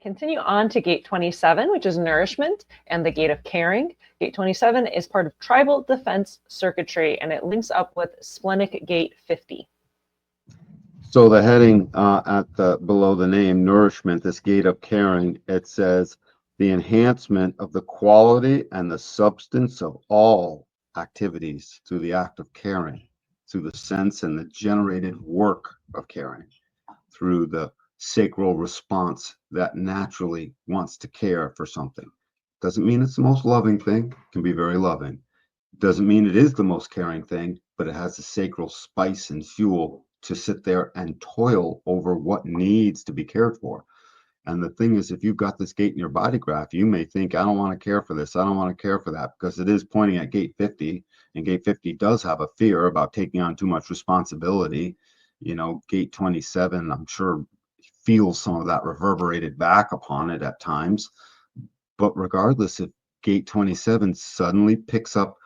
continue on to gate 27, which is nourishment and the gate of caring. Gate 27 is part of tribal defense circuitry, and it links up with splenic gate 50. So the heading below the name, nourishment, this gate of caring, it says the enhancement of the quality and the substance of all activities through the act of caring, through the sense and the generated work of caring, through the sacral response that naturally wants to care for something. Doesn't mean it's the most loving thing, it can be very loving. Doesn't mean it is the most caring thing, but it has the sacral spice and fuel to sit there and toil over what needs to be cared for. And the thing is, if you've got this gate in your body graph, you may think, I don't want to care for this, I don't want to care for that, because it is pointing at gate 50, and gate 50 does have a fear about taking on too much responsibility. You know, gate 27, I'm sure, feels some of that reverberated back upon it at times. But regardless, if gate 27 suddenly picks up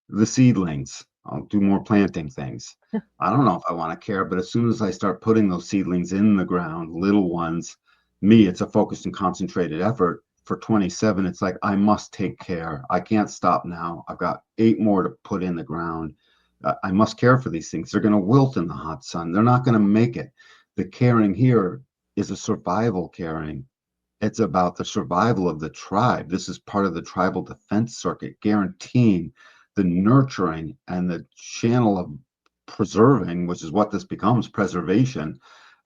the seedlings, I'll do more planting things. I don't know if I want to care, but as soon as I start putting those seedlings in the ground, little ones, me, it's a focused and concentrated effort. For 27, it's like, I must take care. I can't stop now. I've got 8 more to put in the ground. I must care for these things. They're going to wilt in the hot sun. They're not going to make it. The caring here is a survival caring. It's about the survival of the tribe. This is part of the tribal defense circuit, guaranteeing the nurturing and the channel of preserving, which is what this becomes, preservation,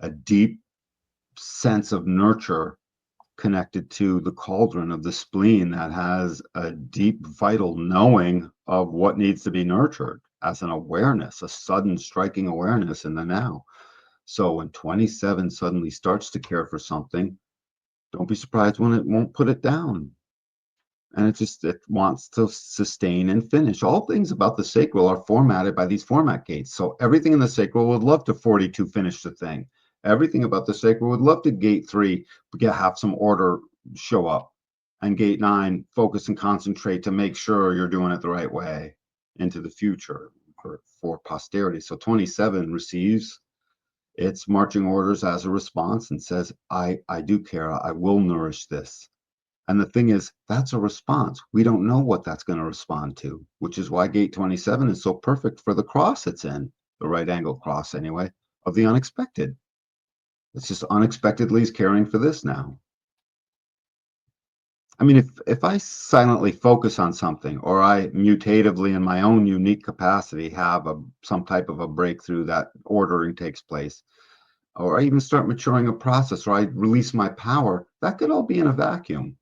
a deep sense of nurture connected to the cauldron of the spleen that has a deep vital knowing of what needs to be nurtured as an awareness, a sudden striking awareness in the now. So when 27 suddenly starts to care for something, don't be surprised when it won't put it down. And it wants to sustain and finish. All things about the sacral are formatted by these format gates. So everything in the sacral would love to 42 finish the thing. Everything about the sacral would love to gate 3 have some order show up, and gate 9 focus and concentrate to make sure you're doing it the right way into the future for posterity. So 27 receives its marching orders as a response and says, I do care. I will nourish this. And the thing is, that's a response. We don't know what that's going to respond to, which is why gate 27 is so perfect for the cross it's in, the right angle cross anyway, of the unexpected. It's just unexpectedly is caring for this now. I mean, if I silently focus on something, or I mutatively in my own unique capacity have some type of a breakthrough that ordering takes place, or I even start maturing a process, or I release my power, that could all be in a vacuum.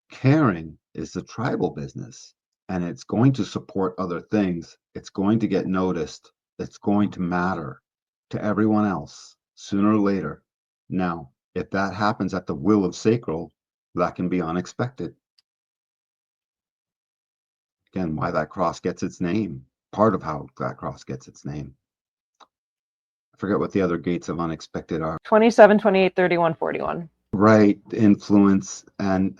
Caring is the tribal business, and it's going to support other things. It's going to get noticed. It's going to matter to everyone else sooner or later. Now, if that happens at the will of sacral, that can be unexpected. Again, why that cross gets its name. Part of how that cross gets its name. I forget what the other gates of unexpected are. 27, 28, 31, 41. Right, influence and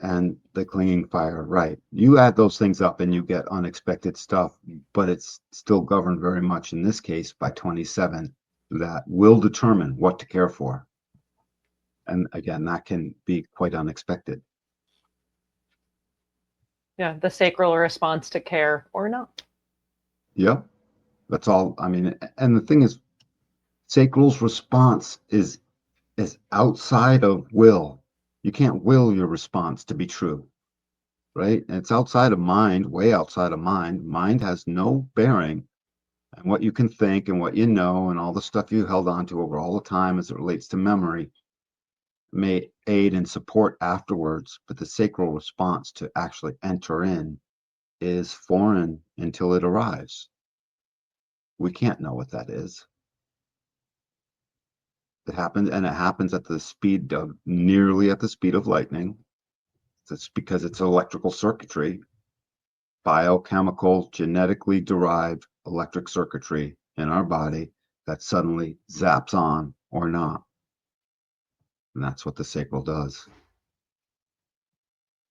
the clinging fire. Right, you add those things up and you get unexpected stuff, but it's still governed very much in this case by 27 that will determine what to care for. And again, that can be quite unexpected. Yeah, the sacral response to care or not. Yep, that's all. I mean, and the thing is, sacral's response is outside of will. You can't will your response to be true, right? And it's outside of mind, way outside of mind. Mind has no bearing on what you can think and what you know and all the stuff you held on to over all the time as it relates to memory may aid and support afterwards, but the sacral response to actually enter in is foreign until it arrives. We can't know what that is. It happens, and it happens at the speed of nearly at the speed of lightning. That's because it's electrical circuitry, biochemical, genetically derived electric circuitry in our body that suddenly zaps on or not. And that's what the sacral does.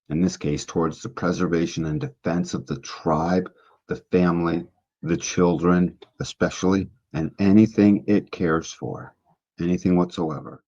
In this case, towards the preservation and defense of the tribe, the family, the children, especially, and anything it cares for, anything whatsoever.